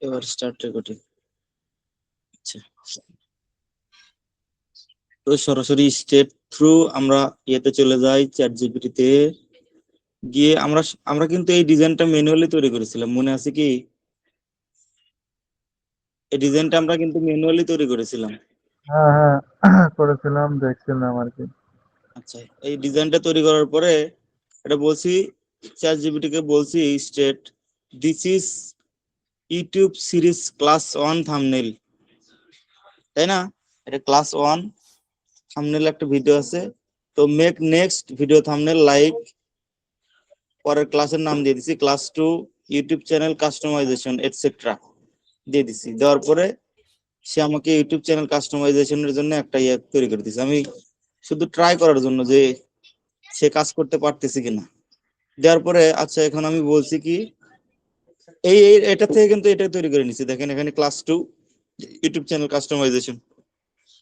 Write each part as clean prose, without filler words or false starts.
এবার start recording. আচ্ছা, তো সরাসরি স্টেপ থ্রু আমরা ইয়েতে চলে যাই, চ্যাট জিপিটি তে গিয়ে আমরা আমরা কিন্তু এই ডিজাইনটা ম্যানুয়ালি তৈরি করেছিলাম, মনে আছে কি? এই ডিজাইনটা আমরা কিন্তু ম্যানুয়ালি তৈরি করেছিলাম। হ্যাঁ হ্যাঁ, করেছিলাম, দেখছিলাম আর কি। আচ্ছা, এই ডিজাইনটা তৈরি করার পরে এটা বলছি, চ্যাট জিপিটি কে বলছি state this is YouTube series class one thumbnail, তাই না? এটা ক্লাস ওয়ান থাম্বনেল একটা ভিডিও আছে। তো make next video thumbnail like, পরের ক্লাসের নাম দিয়ে দিছি class two YouTube channel customisation etcetera দিয়ে দিছি। দেওয়ার পরে সে আমাকে ইউটিউব চ্যানেল কাস্টমাইজেশনের জন্য একটা ইয়ে তৈরি করে দিছে, আমি শুধু ট্রাই করার জন্য যে সে কাজ করতে পারতেছে কিনা। দেওয়ার পরে আচ্ছা, এখন আমি বলছি কি এটা থেকে কিন্তু এটা তৈরি করে নিছি, দেখেন এখানে class two YouTube channel customisation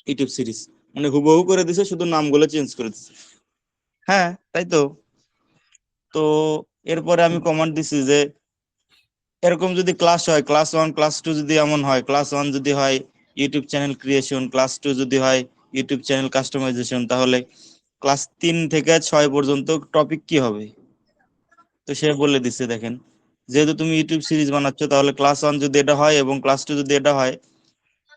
YouTube series, মানে হুবহু করে দিছে, শুধু নামগুলো চেঞ্জ করে দিছে। হ্যাঁ, তাই তো। তো এরপরে আমি কমান্ড দিছি যে এরকম যদি ক্লাস হয়, ক্লাস ওয়ান ক্লাস টু যদি এমন হয়, ক্লাস ওয়ান যদি হয় YouTube channel creation, class two যদি হয় ইউটিউব চ্যানেল কাস্টমাইজেশন, তাহলে ক্লাস 3 থেকে 6 পর্যন্ত টপিক কি হবে? তো সে বলে দিচ্ছে, দেখেন যেহেতু তুমি ইউটিউব সিরিজ বানাচ্ছ, তাহলে ক্লাস ওয়ান যদি এটা হয় এবং ক্লাস টু যদি এটা হয়,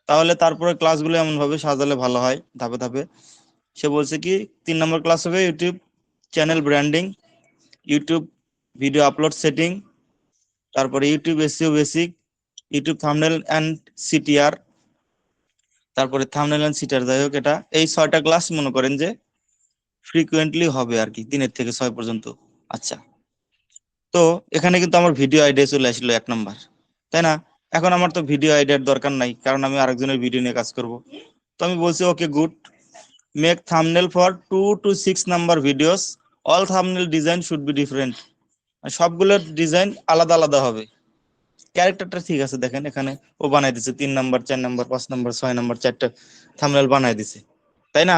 তাহলে তারপরে ক্লাসগুলো এমন ভাবে সাজালে ভালো হয় ধাপে ধাপে। সে বলছে কি 3 নম্বর ক্লাস হবে YouTube channel branding, YouTube video upload setting, তারপরে YouTube SEO basic, YouTube thumbnail and CTR, তারপরে থাম্বনেল অ্যান্ড সিটিআর, যাই হোক এটা এই 6টা ক্লাস মনে করেন যে ফ্রিকুয়েন্টলি হবে আর কি, 3 থেকে 6 পর্যন্ত। আচ্ছা, তো এখানে কিন্তু আমার ভিডিও আইডিয়া চলে আসলো 1 নম্বর, তাই না? এখন আমার তো ভিডিও আইডিয়ার দরকার নাই, কারণ আমি আরেকজনের ভিডিও নিয়ে কাজ করব। তো আমি বলছি okay good, make thumbnail for 2 to 6 number videos, all thumbnail design should be different, সবগুলোর ডিজাইন আলাদা আলাদা হবে। ক্যারেক্টারটা ঠিক আছে, দেখেন এখানে ও বানাই দিছে 3 নম্বর 4 নম্বর 5 নম্বর 6 নম্বর 4টা থাম্বনেল বানাই দিছে, তাই না?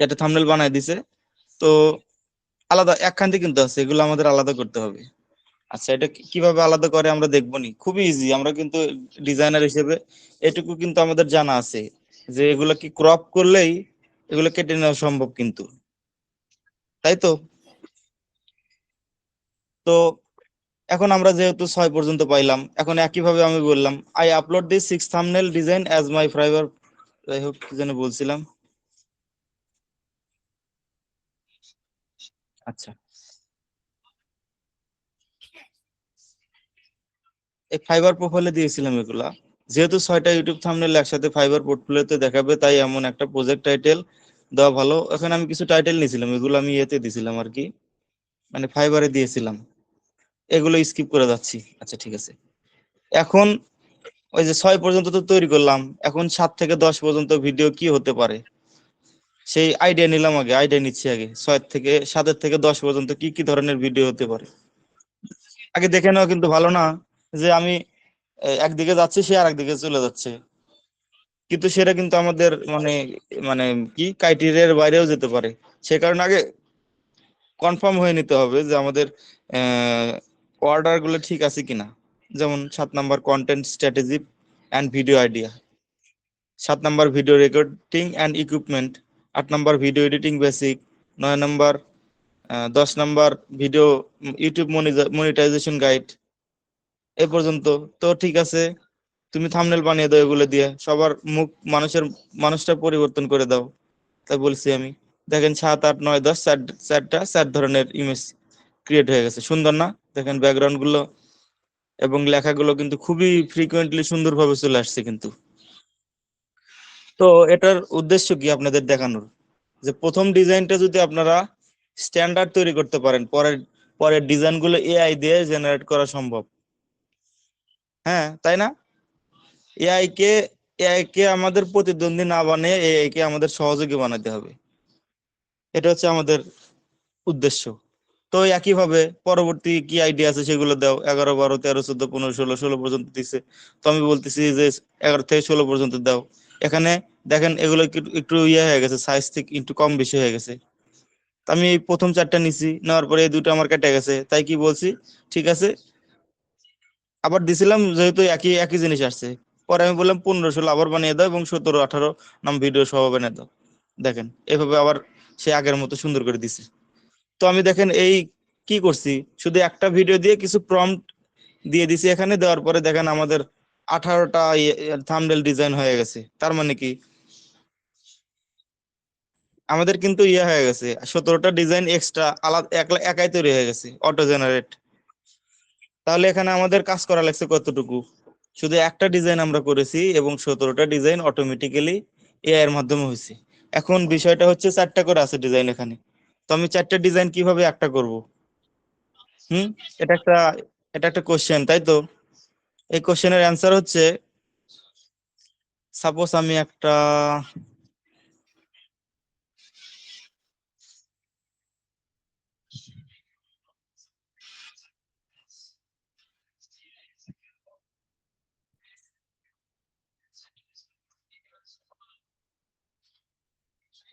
একটা থাম্বনেল বানাই দিছে। তো আলাদা একখান কিন্তু আছে, এগুলো আমাদের আলাদা করতে হবে। আচ্ছা, এটা কিভাবে আলাদা করে আমরা দেখবো নি, খুবই ইজি। আমরা কিন্তু ডিজাইনার হিসেবে এটুকু কিন্তু আমাদের জানা আছে যে এগুলো কি ক্রপ করলেই এগুলো কেটে নেওয়া সম্ভব কিন্তু, তাই তো। তো এখন আমরা যেহেতু 6 পর্যন্ত পাইলাম, এখন একইভাবে আমি বললাম I upload this 6 thumbnail design as my fibre, যাই হোক কি যেন বলছিলাম। আচ্ছা, এই ফাইবার প্রোফাইলে দিয়েছিলাম এগুলা, যেহেতু 6টা ইউটিউব থাম্বনেল একসাথে ফাইবার পোর্টফোলিওতে দেখাবে, তাই এমন একটা প্রজেক্ট টাইটেল দেওয়া ভালো। এখন আমি কিছু টাইটেল নিয়েছিলাম, এগুলো আমি ইয়েতে দিয়েছিলাম আর কি, মানে ফাইবারে দিয়েছিলাম, এগুলো স্কিপ করে যাচ্ছি। আচ্ছা, ঠিক আছে। এখন ওই যে 6 পর্যন্ত তো তৈরি করলাম, এখন 7 থেকে 10 পর্যন্ত ভিডিও কি হতে পারে সেই আইডিয়া নিলাম, আগে আইডিয়া নিচ্ছি আগে 6 থেকে 7 থেকে 10 পর্যন্ত কি কি ধরনের ভিডিও হতে পারে। আগে দেখে নেওয়া কিন্তু ভালো না যে আমি একদিকে যাচ্ছি, সে আর একদিকে চলে যাচ্ছে, কিন্তু সেটা কিন্তু আমাদের মানে মানে কি ক্রাইটেরিয়ার বাইরেও যেতে পারে। সে কারণে আগে কনফার্ম হয়ে নিতে হবে যে আমাদের অর্ডার গুলো ঠিক আছে কিনা। যেমন 7 নম্বর content strategy and video idea, 7 নম্বর ভিডিও রেকর্ডিং অ্যান্ড ইকুইপমেন্ট, 8 নম্বর ভিডিও এডিটিং বেসিক, 9 নম্বর 10 নম্বর ভিডিও ইউটিউব মনিটাইজেশন গাইড, এ পর্যন্ত। তো ঠিক আছে, তুমি থাম্বনেল বানিয়ে দাও এগুলো দিয়ে, সবার মুখ মানুষটা পরিবর্তন করে দাও। তাই বলছি আমি। দেখেন 7 8 9 10 চারটা 4 ধরনের ইমেজ ক্রিয়েট হয়ে গেছে, সুন্দর না? দেখেন ব্যাকগ্রাউন্ড গুলো এবং লেখাগুলো কিন্তু খুবই ফ্রিকুয়েন্টলি সুন্দরভাবে চলে আসছে কিন্তু। তো এটার উদ্দেশ্য কি আপনাদের দেখানোর, যে প্রথম ডিজাইনটা যদি আপনারা স্ট্যান্ডার্ড তৈরি করতে পারেন, পরের পরের ডিজাইন গুলো এআই দিয়ে জেনারেট করা সম্ভব। হ্যাঁ, তাই না? এআই কে এআই কে আমাদের প্রতিদ্বন্দ্বী না বানিয়ে এআই কে আমাদের সহযোগী বানাতে হবে, এটা হচ্ছে আমাদের উদ্দেশ্য। তো একইভাবে পরবর্তী কি আইডিয়া আছে সেগুলো দাও, 11 12 13 14 15 16 16 পর্যন্ত দিছে। তো আমি বলতেছি যে 11 থেকে 16 পর্যন্ত দাও। এখানে দেখেন এগুলো একটু একটু ইয়ে হয়ে গেছে, সাইজ থেকে একটু কম বেশি হয়ে গেছে। তো আমি এই প্রথম 4টা নিছি, নেওয়ার পরে এই দুটো আমার কেটে গেছে, তাই কি বলছি, ঠিক আছে আবার দিছিলাম, যেহেতু একই একই জিনিস আসছে, পরে আমি বললাম 15 16 আবার বানিয়ে দাও এবং 17 18 নাম ভিডিও সহ বানিয়ে দাও। দেখেন এভাবে আবার সে আগের মতো সুন্দর করে দিছে। তো আমি দেখেন এই কি করছি, শুধু একটা ভিডিও দিয়ে কিছু প্রম্পট দিয়ে দিছি এখানে, দেওয়ার পরে দেখেন আমাদের 18টা থাম্বনেল ডিজাইন হয়ে গেছে। তার মানে কি আমাদের কিন্তু ইয়ে হয়ে গেছে, 17টা ডিজাইন এক্সট্রা আলাদা একাই তৈরি হয়ে গেছে অটো জেনারেট। তাহলে এখানে আমাদের কাজ করা লাগছে কতটুকু, শুধু একটা ডিজাইন আমরা করেছি এবং 17টা ডিজাইন অটোমেটিক্যালি এআই এর মাধ্যমে হয়েছে। এখন বিষয়টা হচ্ছে 4টা করে আছে ডিজাইন এখানে, তো আমি 4টা ডিজাইন কিভাবে একটা করব? হুম, এটা একটা এটা একটা কোশ্চেন, তাই তো? এই কোশ্চেনের অ্যান্সার হচ্ছে, সাপোজ আমি একটা,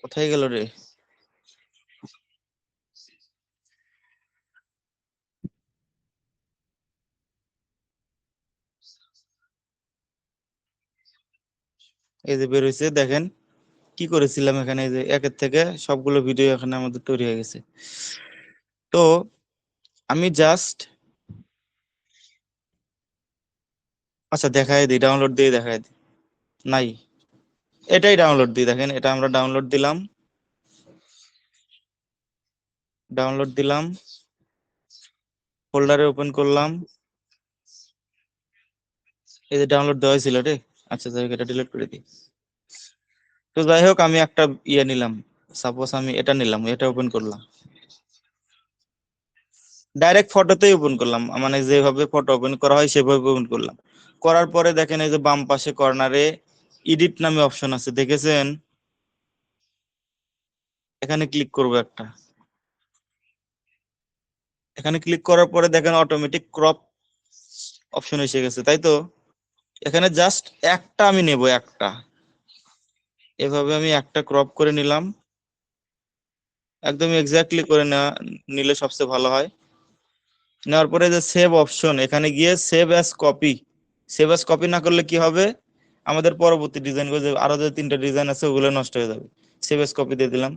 কোথায় গেল রে, এই যে বের হয়েছে দেখেন কি করেছিলাম এখানে, এই যে একের থেকে সবগুলো ভিডিও এখানে আমাদের তৈরি হয়ে গেছে। তো আমি জাস্ট, আচ্ছা দেখাই দিই, ডাউনলোড দিয়ে দেখাই দিই। নাই, এটাই ডাউনলোড দিই, দেখেন এটা আমরা ডাউনলোড দিলাম, ডাউনলোড দিলাম, ফোল্ডারে ওপেন করলাম, এই যে ডাউনলোড দেওয়া হয়েছিল রে। আচ্ছা যাই হোক, এটা ডিলিট করে দিই। তো যাই হোক আমি একটা ইয়ে নিলাম, সাপোজ আমি এটা নিলাম, এটা ওপেন করলাম, ডাইরেক্ট ফটোতেই ওপেন করলাম, মানে যেভাবে ফটো ওপেন করা হয় সেভাবে ওপেন করলাম। করার পরে দেখেন এই যে বাম পাশে কর্নারে এডিট নামে অপশন আছে, দেখেছেন? এখানে ক্লিক করবো একটা, এখানে ক্লিক করার পরে দেখেন অটোমেটিক ক্রপ অপশন এসে গেছে, তাই তো? এখানে জাস্ট একটা আমি নেব, একটা, এভাবে আমি একটা ক্রপ করে নিলাম, একদম এক্স্যাক্টলি করে নেওয়া, নিলে সবচেয়ে ভালো হয়। নেওয়ার পরে যে সেভ অপশন, এখানে গিয়ে save as copy, save as copy না করলে কি হবে, আমাদের পরবর্তী ডিজাইন গুলো আরো যে 3টা ডিজাইন আছে ওগুলো নষ্ট হয়ে যাবে। সেভ অ্যাজ কপি দিয়ে দিলাম,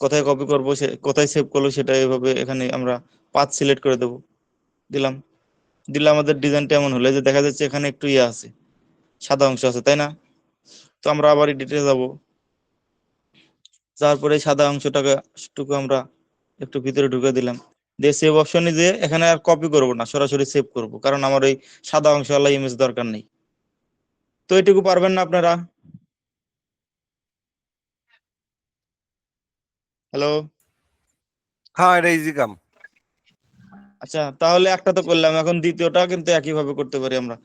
কোথায় কপি করব সে কোথায় সেভ করবো সেটা এভাবে এখানে আমরা পাথ সিলেক্ট করে দেবো, দিলাম। দিলে আমাদের ডিজাইনটা এমন হলো, এই যে দেখা যাচ্ছে এখানে একটু ইয়ে আছে, সাদা অংশ আছে, তাই না? তো আমরা আবার এডিটে যাব, যাওয়ার পরে এই সাদা অংশটাকে টুকু আমরা একটু ভিতরে ঢুকে দিলাম, দিয়ে সেভ অপশনে দিয়ে এখানে আর কপি করব না, সরাসরি সেভ করব, কারণ আমার ওই সাদা অংশওয়ালা ইমেজ দরকার নেই। তো এইটুকু পারবেন না আপনারা? হ্যালো। হ্যাঁ, এটা ইজি কাম। আচ্ছা তাহলে একটা তো করলাম, এখন দ্বিতীয়টা কিন্তু একই ভাবে করতে পারি আমরা।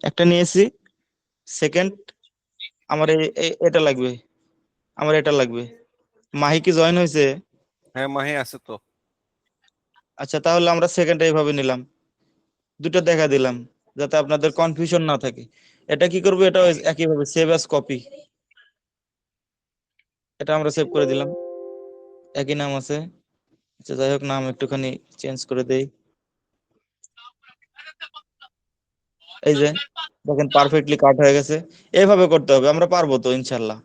একটা নিয়েছি, সেকেন্ড, আমার এটা লাগবে, আমার এটা লাগবে। মাহি কি জয়েন হয়েছে? হ্যাঁ, মাহি আছে তো। আচ্ছা তাহলে আমরা সেকেন্ড এইভাবে নিলাম, দুটো দেখা দিলাম, যাতে আপনাদের কনফিউশন না থাকে। এটা কি করবো, এটা একই ভাবে সেভ অ্যাজ কপি, এটা আমরা সেভ করে দিলাম, একই নাম আছে। আচ্ছা যাই হোক, নাম একটুখানি চেঞ্জ করে দেই। এই যে দেখেন পারফেক্টলি কাট হয়ে গেছে। এইভাবে করতে হবে, আমরা পারবো তো ইনশাল্লাহ।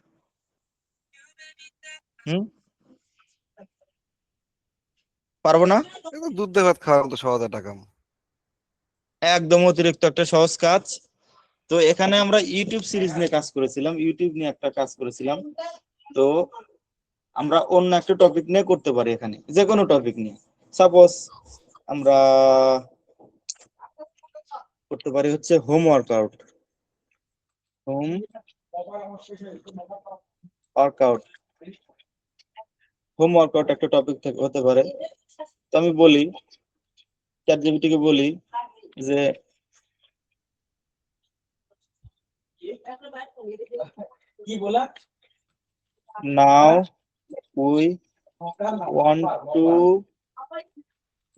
হুম, পারবো না? এগুলো দুধ দিয়ে ভাত খাওয়ার মতো সহজ একটা কাম। একদম অতিরিক্ত একটা সহজ কাজ। তো এখানে আমরা ইউটিউব সিরিজ নিয়ে কাজ করেছিলাম, ইউটিউব নিয়ে একটা কাজ করেছিলাম। তো আমরা অন্য একটা টপিক নিয়ে করতে পারি, এখানে যে কোনো টপিক নিয়ে। সাপোজ আমরা করতে পারি হচ্ছে home workout, home workout, home workout একটা টপিক থেকে হতে পারে। তো আমি বলি, চ্যাট জিপিটি কে বলি যে now we want to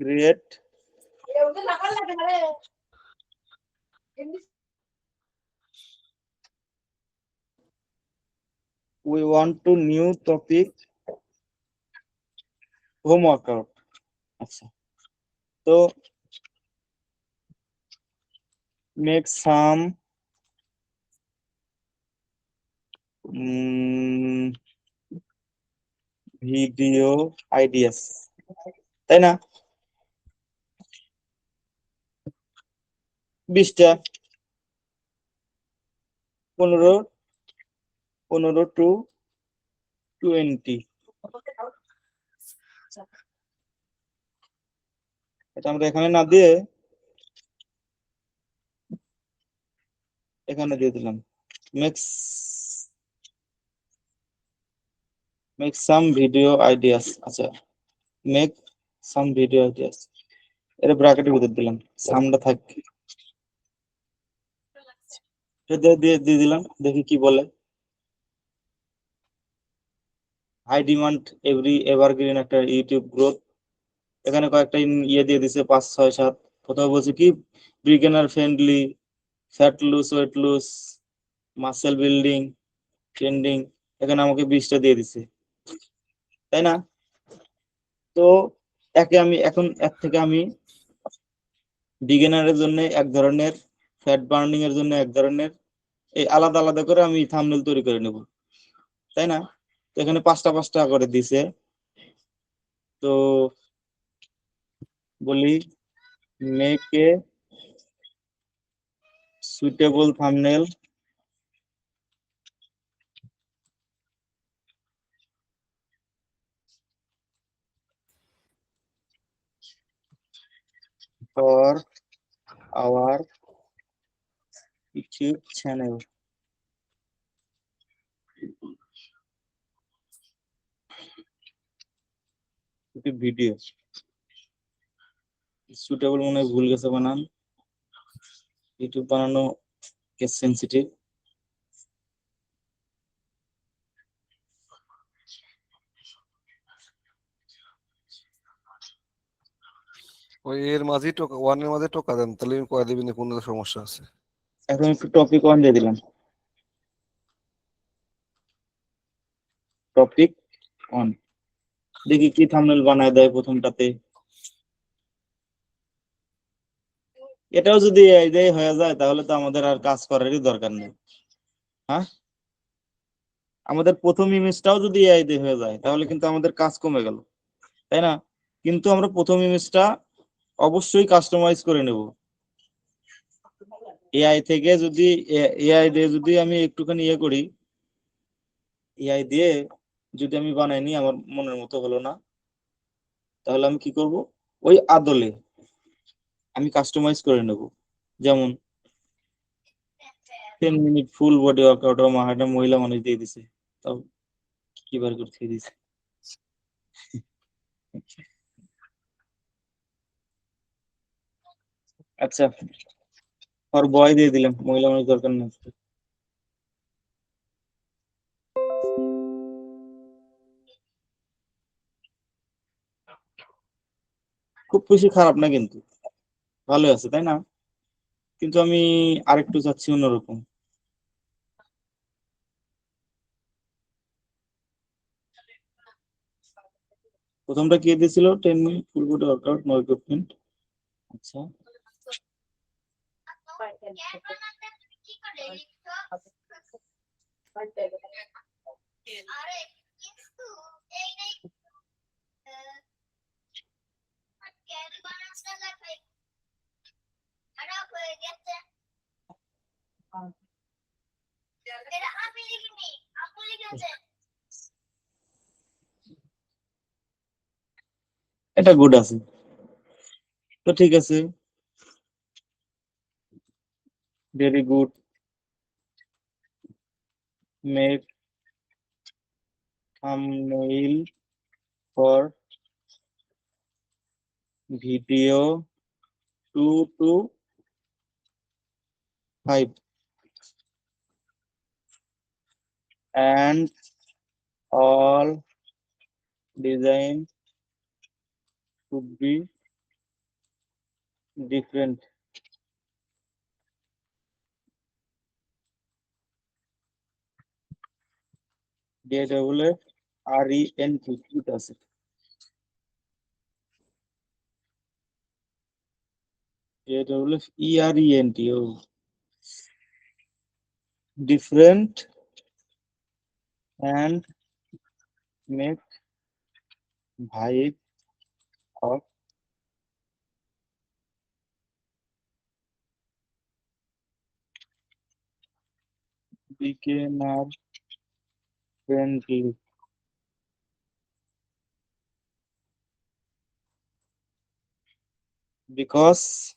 create we want to new topic home workout। আচ্ছা, তো make some video ideas, তাই না? 20টা, 15 to 20। এটা আমরা এখানে না দিয়ে এখানে দিয়ে দিলাম। make some video ideas। আচ্ছা, make some video ideas, এটা ব্র্যাকেটের ভিতর দিলাম, সামটা থাকবে। এটা দিয়ে দিয়ে দিলাম, দেখি কি বলে। হাই ডিমান্ড এভারগ্রিন একটা ইউটিউব গ্রোথ। এখানে কয়েকটা ইয়ে দিয়ে দিছে, 5, 6, 7। প্রথমে বলছে কি beginner friendly, fat lose, weight lose, muscle building, trending. এখানে আমাকে 20টা দিয়ে দিছে, তাই না? তো এক থেকে আমি বিগিনারের জন্য এক ধরনের, ফ্যাট বার্নিং এর জন্য এক ধরনের, এই আলাদা আলাদা করে আমি থাম্বনেল তৈরি করে নেব, তাই না? তো এখানে 5টা করে দিছে। তো বলি make a suitable thumbnail for our YouTube channel. Video suitable মনে হয় ভুল গেছে বানান, ইউটিউব বানানো কেস সেন্সিটিভ। ওই এর মাঝে টোকা, ওয়ানের মাঝে টোকা দেন, তাহলে আমি কয়ে দিবি না কোনো সমস্যা আছে। এখন একটু টপিক 1 দিয়ে দিলাম। টপিক 1, দেখি কি থাম্বনেল বানায় দেয় প্রথমটাতে। এটাও যদি এই হয়ে যায় তাহলে তো আমাদের আর কাজ করারই দরকার নেই। হ্যাঁ, আমাদের প্রথম ইমেজটাও যদি এআই দিয়ে হয়ে যায় তাহলে কিন্তু আমাদের কাজ কমে গেল, তাই না? কিন্তু আমরা প্রথম ইমেজটা অবশ্যই কাস্টমাইজ করে নেব। এআই থেকে যদি এআই দিয়ে যদি আমি একটুখানি ইয়ে করি, এআই দিয়ে যদি আমি বানাই নি, আমার মনের মতো হলো না, তাহলে আমি কি করব, ওই আদলে আমি কাস্টমাইজ করে নেব। যেমন 10 মিনিট ফুল বডি ওয়ার্কআউট একটা মহিলা মানুষ দিয়ে দিছে, তাও কি বার করতে দিছে। আচ্ছা, আর বয় দিয়ে দিলাম, মহিলা মানুষ দরকার নেই। খুব বেশি খারাপ না, কিন্তু ভালো আছে, তাই না? কিন্তু আমি আরেকটু চাচ্ছি অন্যরকম। প্রথমটা কি দিয়েছিল, 10 minute full body workout, no equipment. আচ্ছা, এটা গুড আছে, তো ঠিক আছে, very good. Make thumbnail for video 2 to 5 and all design should be different। DWRENT আছে, DWRENT, ও different and make vibe of beginner friendly. Because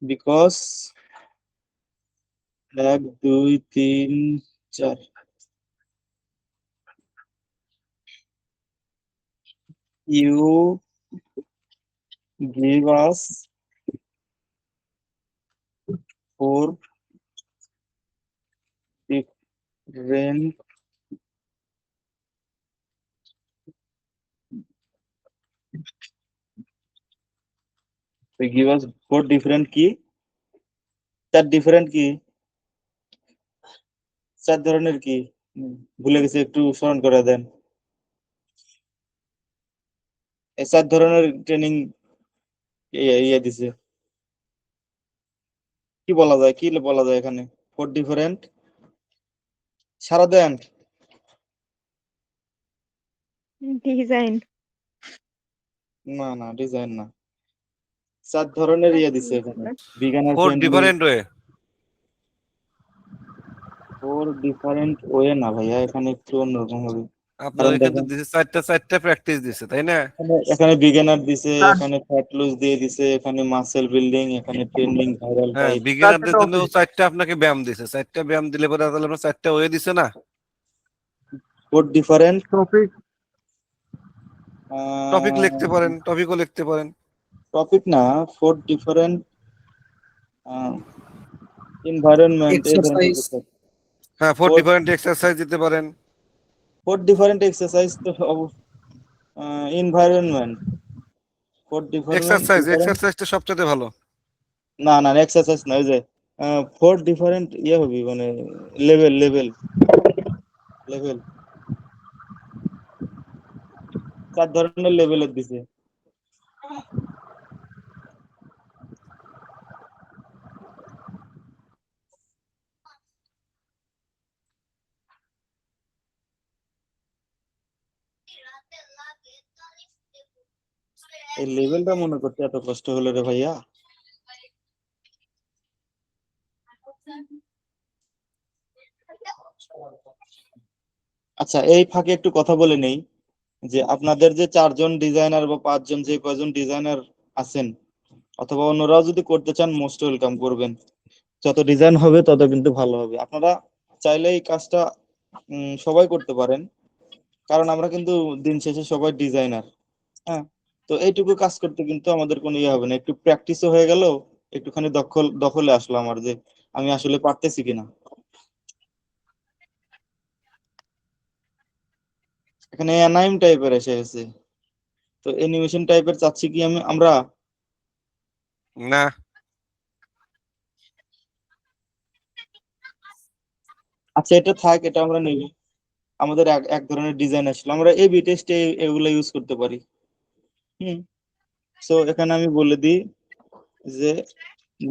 because 1 2 3 4 you give us 4 different they give us 4 different key 4 different key 4 ধরনের কি ভুলে গেছি একটু স্মরণ করে দেন এই 4 ধরনের ট্রেনিং ইয়ে দিছে কি বলা যায় এখানে 4 ডিফারেন্ট সারা দেন ডিজাইন না ডিজাইন না 4 ধরনের ইয়ে দিছে এখানে বিজ্ঞানার 4 friendly different way. 4 different way না ভাইয়া এখানে একটু অন্যরকম হবে আপনার কারণ এখানে তো দেখেন দিছে চারটা প্র্যাকটিস দিছে, তাই না? এখানে বিগিনার দিছে স্যার এখানে ফ্যাট লুজ দিয়ে দিছে এখানে মাসেল বিল্ডিং এখানে ট্রেন্ডিং ভাইরাল হ্যাঁ, টাইপ বিগিনারদের জন্য টপিক চারটা আপনাকে ব্যায়াম দিছে, চারটা ব্যায়াম দিলে পরে তাহলে আপনার চারটা ওয়ে দিছে না? 4 ডিফারেন্ট টপিক টপিক লিখতে পারেন, টপিকও লিখতে পারেন। টপিক না 4 ডিফারেন্ট এনভায়রনমেন্ট এই ধরনের এক্সারসাইজ কিছু হ্যাঁ, 4 4 ডিফারেন্ট এক্সারসাইজ দিতে পারেন। 4 ডিফারেন্ট এক্সারসাইজ তো এনভায়রনমেন্ট 4 ডিফারেন্ট এক্সারসাইজটা সবচেয়ে ভালো। না এক্সারসাইজ না ওই যে 4 ডিফারেন্ট ইয়ে হবে মানে লেভেল লেভেল লেভেল 4 ধরনের লেভেলের দিছে এই লেভেলটা মনে করতে এত কষ্ট হলো রে ভাইয়া আচ্ছা এই ফাঁকে একটু কথা বলে নেই যে আপনাদের যে 4 জন ডিজাইনার বা 5 জন যে কয়জন ডিজাইনার আছেন অথবা অন্যরাও যদি করতে চান মোস্ট ওয়েলকাম করবেন যত ডিজাইন হবে তত কিন্তু ভালো হবে আপনারা চাইলে এই কাজটা সবাই করতে পারেন কারণ আমরা কিন্তু দিন শেষে সবাই ডিজাইনার হ্যাঁ তো এইটুকু কাজ করতে কিন্তু আমাদের কোনো ইয়ে হবে না একটু প্র্যাকটিসও হয়ে গেল একটুখানি দখলে আসলো আমার যে আমি আসলে পারতেছি কিনা এখানে অ্যানাইম টাইপের এসে গেছে তো অ্যানিমেশন টাইপের চাচ্ছি কি আমরা না, আচ্ছা এটা থাক এটা আমরা নেব আমাদের এক ধরনের ডিজাইন আসলো আমরা এবি টেস্টে এগুলো ইউজ করতে পারি সো এখানে আমি বলে দিই যে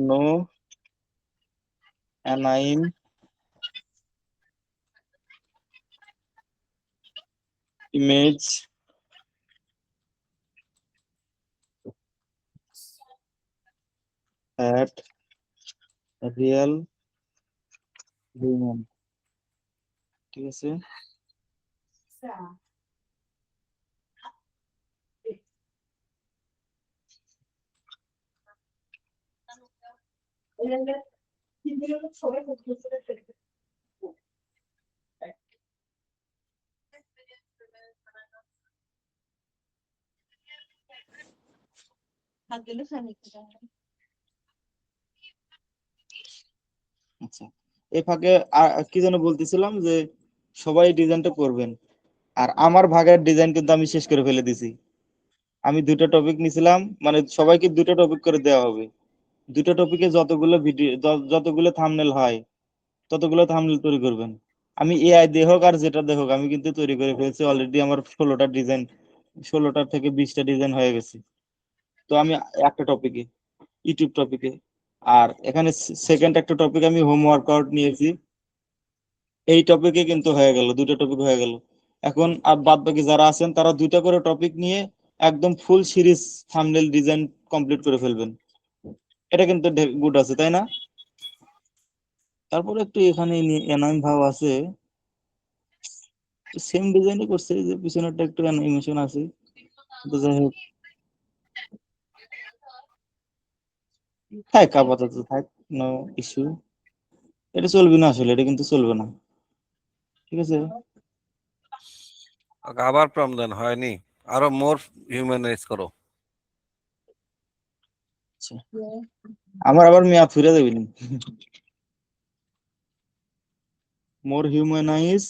no anime image at real human ঠিক আছে আচ্ছা এই ফাঁকে কি যেন বলতেছিলাম যে সবাই ডিজাইনটা করবেন আর আমার ভাগের ডিজাইন কিন্তু আমি শেষ করে ফেলে দিছি আমি 2টা টপিক নিছিলাম মানে সবাইকে 2টা টপিক করে দেওয়া হবে 2টা টপিকে যতগুলো ভিডিও যতগুলো থাম্বনেল হয় ততগুলো থাম্বনেল তৈরি করবেন আমি এআই দিয়ে হোক আর যেটা দিয়ে হোক আমি কিন্তু তৈরি করে ফেলছি অলরেডি আমার 16টা ডিজাইন 16টার থেকে 20টা ডিজাইন হয়ে গেছে তো আমি একটা টপিকে, ইউটিউব টপিকে, আর এখানে সেকেন্ড একটা টপিক আমি হোম ওয়ার্কআউট নিয়েছি। এই টপিকে কিন্তু হয়ে গেল, দুটো টপিক হয়ে গেল। এখন আর বাদ বাকি যারা আছেন তারা দুইটা করে টপিক নিয়ে একদম ফুল সিরিজ থাম্বনেল ডিজাইন কমপ্লিট করে ফেলবেন। এটা কিন্তু গুড আছে, তাই না? তারপরে একটু এখানে এনাইম ভাব আছে, সেম ডিজাইনই করছে, যে পিছনেরটা একটু অ্যানিমেশন আছে, তো যাই হোক, থাক আপাতত থাক, নো ইস্যু। এটা চলবে না আসলে, এটা কিন্তু চলবে না, ঠিক আছে? আবার প্রবলেম দেন, হয়নি, আরো মোর হিউম্যানাইজ করো। আচ্ছা, আমার আবার মেয়াদ ফিরে যাবে নি। মোর হিউম্যানাইজ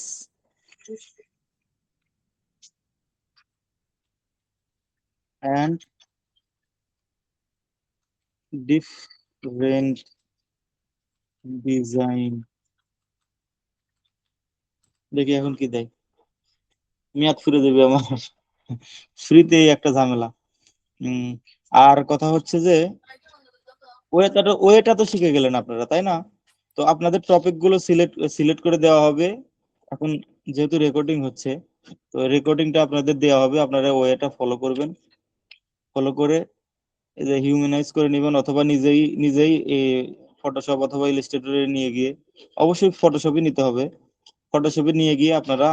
and different design, দেখি এখন কি দেয়। মেয়াদ ফিরে দেবে আমার, ফ্রিতে একটা ঝামেলা। উম আর কথা হচ্ছে যে ওয়েটা তো শিখে গেলেন আপনারা, তাই না? তো আপনাদের টপিক গুলো সিলেক্ট সিলেক্ট করে দেওয়া হবে। এখন যেহেতু রেকর্ডিং হচ্ছে, তো রেকর্ডিংটা আপনাদের দেওয়া হবে, আপনারা ওয়েটা ফলো করবেন। ফলো করে এই যে হিউম্যানাইজ করে নেবেন, অথবা নিজেই নিজেই ফটোশপ অথবা ইলাস্ট্রেটরে নিয়ে গিয়ে, অবশ্যই ফটোশপই নিতে হবে। ফটোশপে নিয়ে গিয়ে আপনারা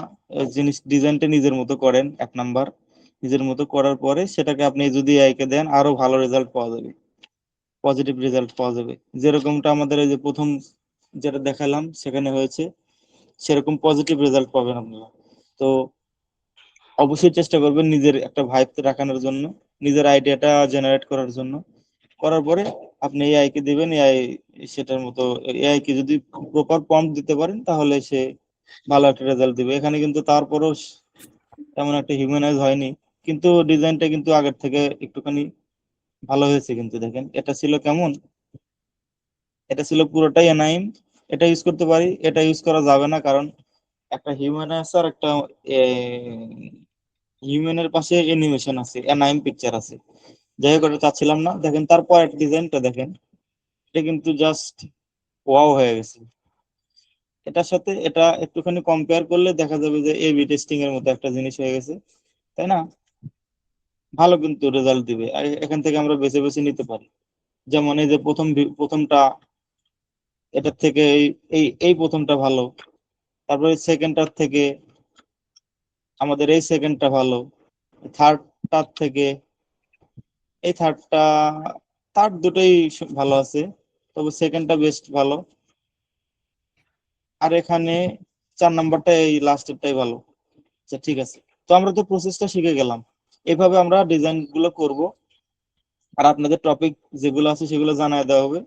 জিনিস ডিজাইনটা নিজের মতো করেন। এক নাম্বার, নিজের মতো করার পরে সেটাকে আপনি যদি এআই কে দেন, আরো ভালো রেজাল্ট পাওয়া যাবে, পজিটিভ রেজাল্ট পাওয়া যাবে। যেরকমটা আমাদের এই যে প্রথম যেটা দেখালাম সেখানে হয়েছে, সেরকম পজিটিভ রেজাল্ট পাবেন আপনারা। তো অবশ্যই চেষ্টা করবেন নিজের একটা ভাইব রাখানোর জন্য, নিজের আইডিয়াটা জেনারেট করার জন্য। করার পরে আপনি এআই কে দিবেন, এআই সেটার মতো, এআই কে যদি প্রপার প্রম্পট দিতে পারেন তাহলে সে ভালো একটা রেজাল্ট দিবে। এখানে কিন্তু তারপরও তেমন একটা হিউম্যানাইজ হয়নি, কিন্তু ডিজাইনটা কিন্তু আগের থেকে একটুখানি ভালো হয়েছে। কিন্তু দেখেন এটা ছিল কেমন, এটা ছিল পুরোটাই এনাইম। এটা ইউজ করতে পারি, এটা ইউজ করা যাবে না, কারণ একটা হিউম্যান আছে আর একটা হিউম্যানের পাশে অ্যানিমেশন আছে, এনাইম পিকচার আছে। যাই হোক, ওটা চাচ্ছিলাম না। দেখেন তারপর ডিজাইনটা দেখেন, এটা কিন্তু জাস্ট ওয়াও হয়ে গেছে। এটার সাথে এটা একটুখানি কম্পেয়ার করলে দেখা যাবে যে এবি টেস্টিং এর মতো একটা জিনিস হয়ে গেছে, তাই না? ভালো কিন্তু রেজাল্ট দিবে। আর এখান থেকে আমরা বেছে বেছে নিতে পারি। যেমন এই যে প্রথমটা, এটার থেকে এই এই এই প্রথমটা ভালো, তারপরে সেকেন্ডটার থেকে আমাদের এই সেকেন্ডটা ভালো, থার্ডটার থেকে এই থার্ডটা, থার্ড দুটোই ভালো আছে, তবে সেকেন্ডটা বেস্ট ভালো। আর এখানে 4 নাম্বারটা, এই লাস্টেরটাই ভালো। আচ্ছা ঠিক আছে, তো আমরা তো প্রসেসটা শিখে গেলাম। এভাবে আমরা ডিজাইন গুলো করব, আর আপনাদের টপিক যেগুলো আছে সেগুলো জানায় দেওয়া হবে।